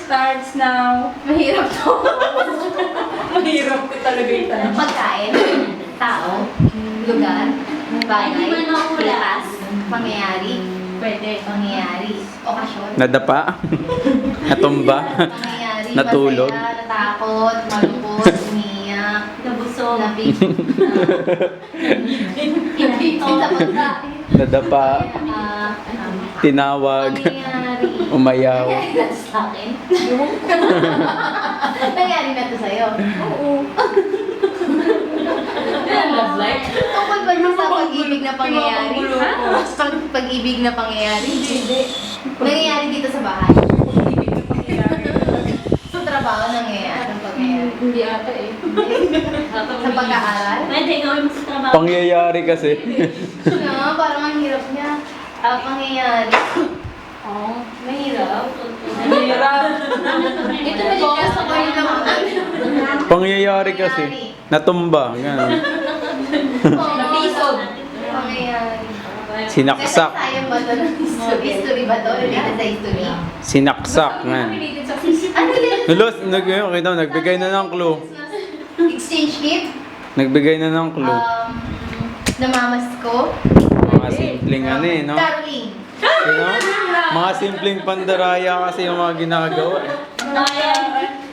starts now. Mahirap to. Mahirap ko talaga yung tanong. Pagkain, tao, lugar, bagay, lakas, pangyayari, Pwede. pangyayari, okasyon, Nadapa? Natumba? pangyayari, Natulog? masaya, natakot, malungkot, umiyak, nabusog, Inabito sa pagkain. Nadapa? Tinawag? Pangyayari. Umayaw? Nangyari na to sa akin? Nangyari na to sa'yo? Oo. Yan, love life. Tungkol ba niya sa pag-ibig na pangyayari? Ha? Pag-ibig na pangyayari? Hindi. Nangyayari dito sa bahay? Sa trabaho nangyayari ang pangyayari? Hindi ata eh. Sa pag-aaral? Pwede gawin mo sa trabaho. Pangyayari kasi. No, parang ang hirap niya. Pangyayari. Oo. Mahirap. Mahirap. Ito na yung gusto ko yung namunan. Pangyayari kasi. Natumba. Ganun. Napisod. Pangyayari. Sinaksak. Sayang ba ito ng history? History ba ito? Related sa history? Sinaksak. Nga. Ano din? Nulos, nagbigay na ng clue. Exchange gift? Nagbigay na ng clue. Namamas ko? Mga simpleng ano eh, no? Caroling. Sino? Mga simpleng pandaraya kasi yung mga ginagawa eh.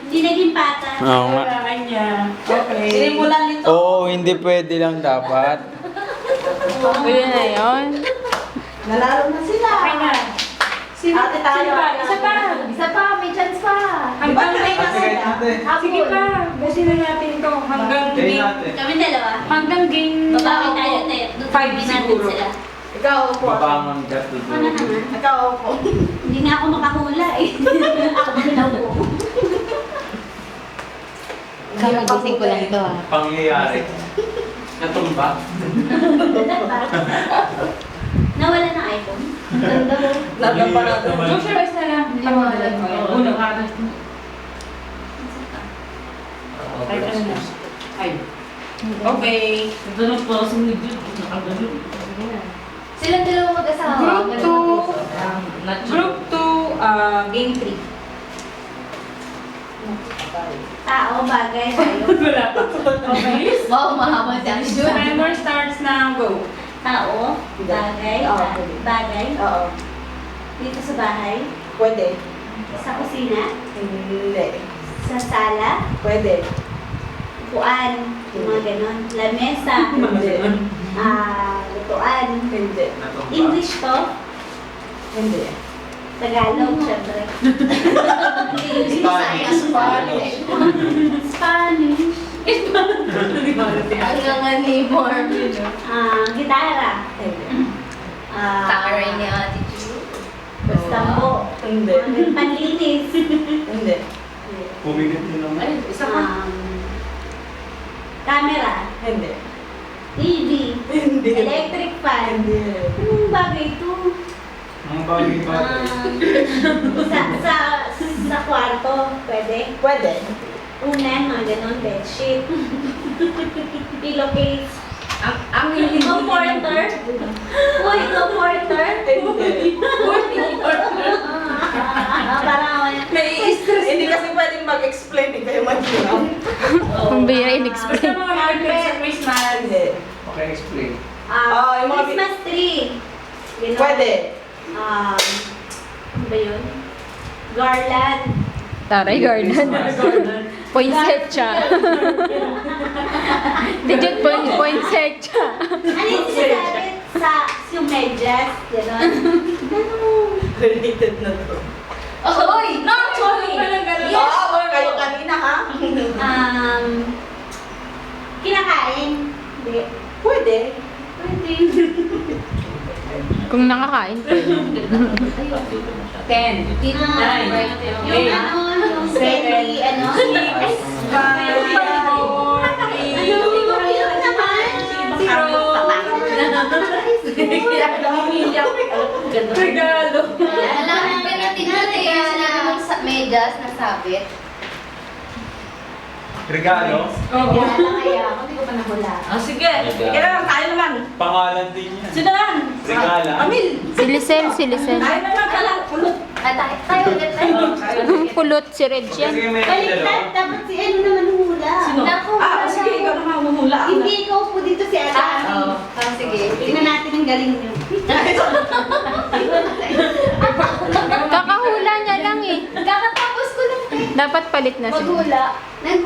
Hindi naging pata. Oo nga. Kanya. Okay. Sinimulan nito. Oo, hindi pwede lang dapat. Pwede na yun. Nalaro na sila. Okay na. Ate tayo. Isa pa. Isa pa, may chance pa. Hanggang Hapon. Sige pa. Busin na natin ito. Hanggang game. Kami dalawa. Hanggang game. Babawi tayo, tayo. Doon Five sabihin natin siguro. sila. Ikaw upo. Mabangon ka to Ano naman? Ikaw upo. Hindi nga ako makahula eh. Ako ba naupo? Kamagising ko lang ito ah. Pangyayari. Natumba. Nawala ng iPhone. Ganda mo. Nagapa natin. Close your eyes na lang. Liwanag. Uno. Ay, ano na? Ay. Okay. Silang dalawa mag-asawa. Group Ganun 2. ang Group 2, game 3. Tao, bagay, tayo. Wala pa. Okay. Wow, mahaba si Ate Jun. Timer starts now. Go. Tao, bagay, Oo. bagay. Oo. Dito sa bahay. Pwede. Sa kusina. Hindi. Sa sala. Pwede. Upuan. Yung mga ganon. Lamesa. Hindi. Lutuan. Hindi. English to. Hindi. Tagalog, syempre. Spanish. Spanish. Hanggang nga ni Marv yun. Gitara. Hindi. Takaray ni Ate Jun. Bastambo. Hindi. Panlinis. Hindi. Pumigat din naman. Ay, isa pa. Camera. Hindi. TV. Hindi. Electric fan. Hindi. Anong bagay ito? Ang bagay Sa kwarto, pwede. Pwede. Unan, mga ganon, bedsheet. Pillowcase. Ang hindi Comforter. Uy, comforter. Hindi. Parang Nai-stress. Hindi kasi pwedeng mag-explain. Hindi kayo mag-ginaw. Kung bira Basta in-explain. mga market sa Christmas. Hindi. Okay, explain. yung mga Christmas tree. Ganon. Pwede. Ano ba yun? Garland. Taray, garden. Poinsettia. Digit poinsettia. Ano yung sinasabi sa yung medyas? Ganon. Related na to. Oy! No, sorry. Oo, kayo kanina ha? Kinakain. Hindi. Pwede. Pwede. Kung nakakain pa yun. 10. Dito na. Nine. Yung ano, Betty, ano? Yun naman. Regalo. Alam mo, pinatinala yan na sa medyas na sabit. Regalo? Oo. Kaya ako, hindi ko pa nahula. Sige. Kailangan tayo naman. Pangalan din yan. Sino lang? Regala. Amil. Si Lisel, si Lisel. Tayo naman pala. Kulot. Tayo ulit tayo. Anong pulot si Reg yan? Kasi may Baliktad, dalawa. dapat si ano naman hula. Sino? Naku, Ah, wala sige, na. ikaw naman humuhula. Ako Hindi, ikaw po dito si Ate Ami. Sige. Tingnan natin ang galing niyo. Kakahula niya lang eh. Kakatapos ko lang eh. Dapat palit na siya. Maghula.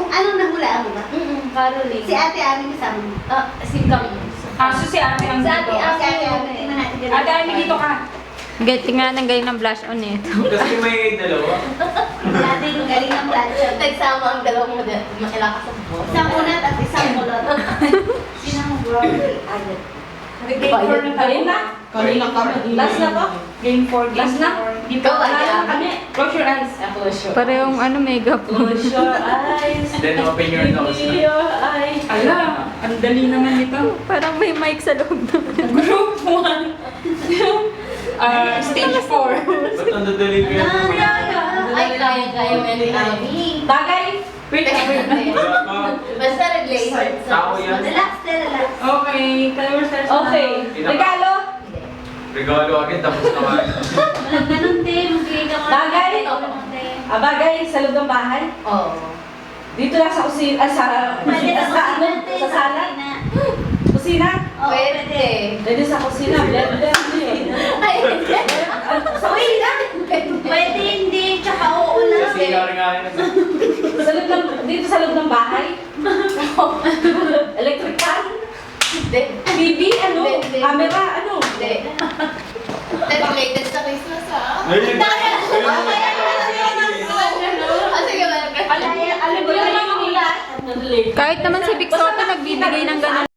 Anong naghulaan mo ba? Caroling. Si Ate Ami kasama mo. Si Cam. So si ate ang Sa Ate dito. Ami. Si Ate Ami, tingnan natin galing. Ate Ami, dito ka. Tingnan ang galing ng blush on eh. Kasi may dalawa. Dati yung galing ng plancha. Nagsama ang dalawang model. Malakas ang buwan. Isang unat at isang mulot. Sino ang broccoli? Ayun. Game 4 na tayo na. Kanina kami. Last na ba? Game 4. Last na? Di Ikaw, pa. Ate Wala na Ami. kami. Close your eyes. Close your Parehong ano, mega po. Close your eyes. Then open your nose. Close your eyes. Ala, ang dali naman nito. Parang may mic sa loob na. Group 1. Stage 4. Ba't ang dadali ko yan? Ay, kaya mo yan, Ami. Bagay. Wait, wait. Wala pa. Basta related Tao yan. Relax, relax. Okay, timer starts now. Okay. Regalo. Regalo agad tapos naman. Walang ganun, te. Magbigay ka mga Bagay. te. Bagay sa loob ng bahay. Oo. Dito lang sa kusina, sa Pwede sa ano, sa sala. Kusina. Oo, Pwede. Pwede sa kusina. Blender. Ay, Sa kusina. Pwede hindi, tsaka oo lang. Sa CR nga yun. Sa loob ng, dito sa loob ng bahay. Electric fan. Hindi. TV, ano? Hindi. Camera, ano? Hindi. Related sa Christmas ha? Ayun. Sige, meron ka. Alam mo yung mga ulat. Kahit naman si Vic Soto nagbibigay ng ganun.